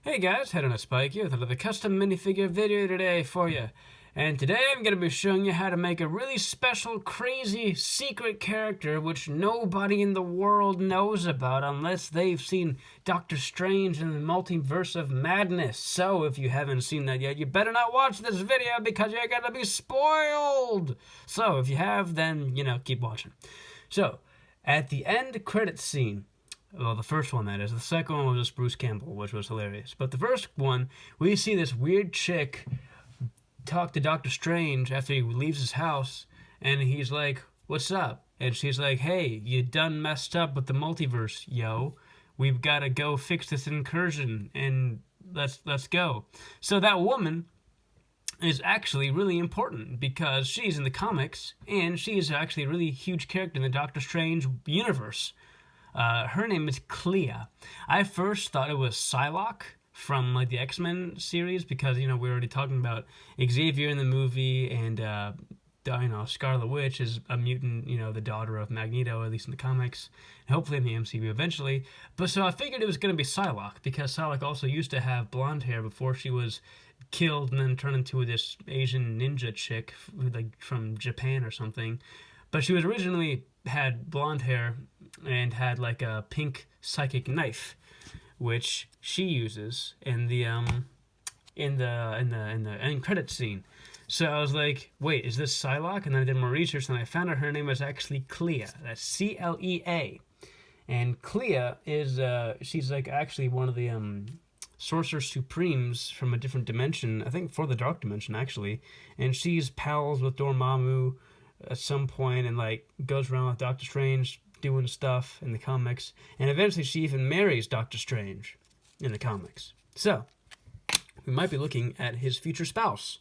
Hey guys, Head on a Spike here with another custom minifigure video today for you. And today I'm going to be showing you how to make a really special, crazy, secret character which nobody in the world knows about unless they've seen Doctor Strange in the Multiverse of Madness. So if you haven't seen that yet, you better not watch this video because you're going to be spoiled. So if you have, then, keep watching. So, at the end credits scene, well, the first one, that is. The second one was just Bruce Campbell, which was hilarious. But the first one, we see this weird chick talk to Doctor Strange after he leaves his house, and he's like, "What's up?" And she's like, "Hey, you done messed up with the multiverse, yo. We've got to go fix this incursion, and let's go." So that woman is actually really important because she's in the comics, and she is actually a really huge character in the Doctor Strange universe. Her name is Clea. I first thought it was Psylocke from the X-Men series because we were already talking about Xavier in the movie, and Scarlet Witch is a mutant, the daughter of Magneto, at least in the comics, and hopefully in the MCU eventually. But so I figured it was going to be Psylocke because Psylocke also used to have blonde hair before she was killed and then turned into this Asian ninja chick from Japan or something. But she was originally had blonde hair and had a pink psychic knife, which she uses in the end credit scene. So I was like, wait, is this Psylocke? And then I did more research and I found out her name was actually Clea. That's Clea. And Clea is she's actually one of the Sorcerer Supremes from a different dimension, I think for the Dark Dimension actually, and she's pals with Dormammu at some point and goes around with Doctor Strange doing stuff in the comics, and eventually she even marries Doctor Strange in the comics. So we might be looking at his future spouse.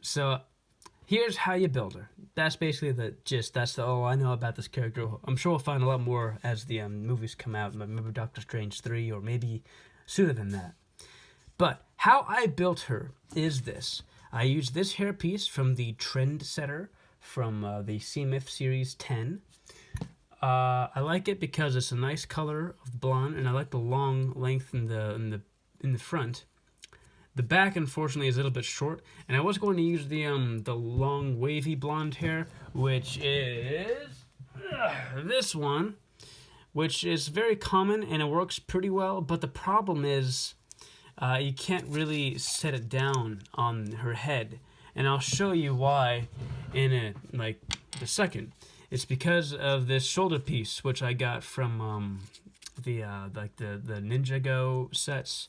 So here's how you build her. That's basically the gist. That's all I know about this character. I'm sure we'll find a lot more as the movies come out, maybe Doctor Strange 3 or maybe sooner than that. But how I built her is this. I used this hairpiece from the Trendsetter from the C-Myth Series 10. I like it because it's a nice color of blonde, and I like the long length in the front. The back, unfortunately, is a little bit short, and I was going to use the long wavy blonde hair, which is this one, which is very common and it works pretty well. But the problem is, you can't really set it down on her head, and I'll show you why in a second. It's because of this shoulder piece, which I got from the Ninjago sets,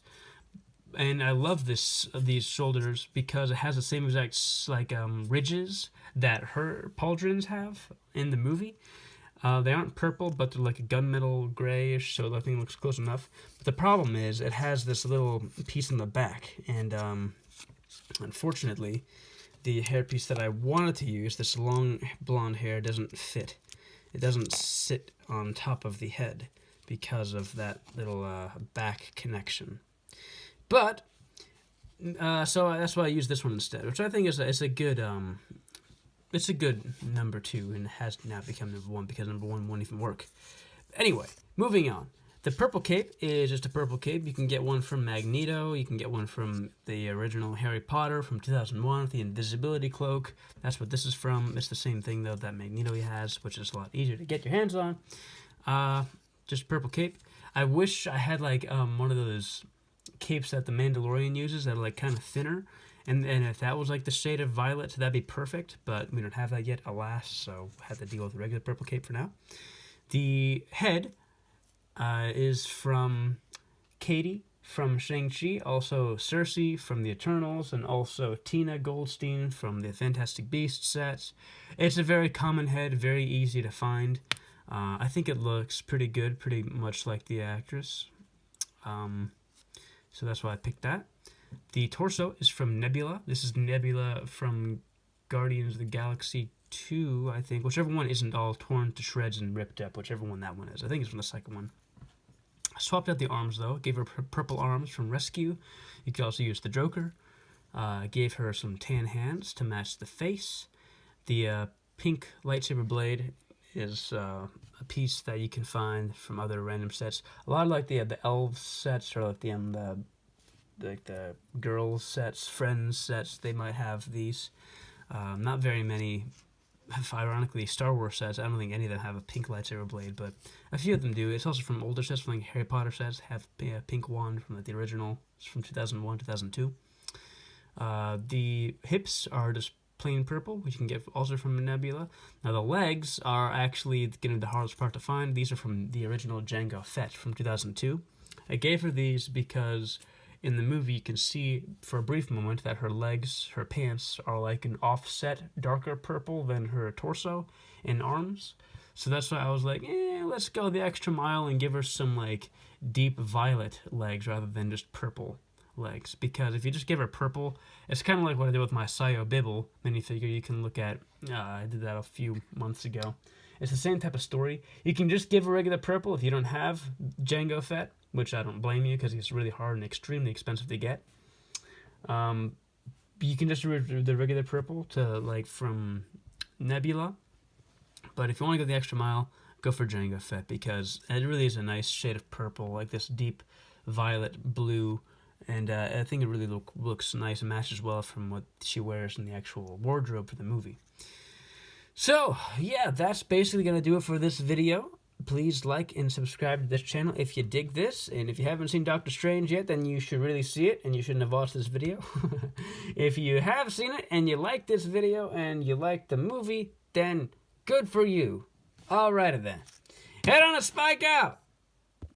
and I love these shoulders because it has the same exact ridges that her pauldrons have in the movie. They aren't purple, but they're like a gunmetal grayish, so I think it looks close enough. But the problem is it has this little piece in the back, and unfortunately, the hairpiece that I wanted to use, this long blonde hair, doesn't fit. It doesn't sit on top of the head because of that little back connection. But so that's why I use this one instead, which I think is a good it's a good number 2, and has now become number 1 because number 1 won't even work. Anyway, moving on. The purple cape is just a purple cape. You can get one from Magneto. You can get one from the original Harry Potter from 2001, the invisibility cloak. That's what this is from. It's the same thing, though, that Magneto has, which is a lot easier to get your hands on. Just purple cape. I wish I had, one of those capes that the Mandalorian uses that are, kind of thinner. And if that was the shade of violet, that'd be perfect, but we don't have that yet, alas, so I have to deal with the regular purple cape for now. The head is from Katie from Shang-Chi, also Sersi from the Eternals, and also Tina Goldstein from the Fantastic Beasts sets. It's a very common head, very easy to find. I think it looks pretty good, pretty much like the actress. So that's why I picked that. The torso is from Nebula. This is Nebula from Guardians of the Galaxy 2, I think. Whichever one isn't all torn to shreds and ripped up, whichever one that one is. I think it's from the second one. I swapped out the arms, though. Gave her purple arms from Rescue. You could also use the Joker. Gave her some tan hands to match the face. The pink lightsaber blade is a piece that you can find from other random sets. A lot of like the Elves sets, or like the girls sets, friends sets, they might have these. Not very many. Ironically, Star Wars sets, I don't think any of them have a pink lightsaber blade, but a few of them do. It's also from older sets, from like Harry Potter sets, have a pink wand from like the original, it's from 2001, 2002. The hips are just plain purple, which you can get also from Nebula. Now the legs are actually getting the hardest part to find. These are from the original Jango Fett from 2002. I gave her these because in the movie you can see for a brief moment that her legs, her pants, are like an offset darker purple than her torso and arms. So that's why I was like, let's go the extra mile and give her some like deep violet legs rather than just purple legs. Because if you just give her purple, it's kind of like what I did with my Sayo Bibble minifigure you can look at. I did that a few months ago. It's the same type of story. You can just give a regular purple if you don't have Jango Fett, which I don't blame you because it's really hard and extremely expensive to get. You can just do the regular purple to like from Nebula. But if you want to go the extra mile, go for Jango Fett because it really is a nice shade of purple, like this deep violet blue. And I think it really looks nice and matches well from what she wears in the actual wardrobe for the movie. So, yeah, that's basically going to do it for this video. Please like and subscribe to this channel if you dig this. And if you haven't seen Doctor Strange yet, then you should really see it, and you shouldn't have watched this video. If you have seen it, and you like this video, and you like the movie, then good for you. Alrighty then. Head on a spike out!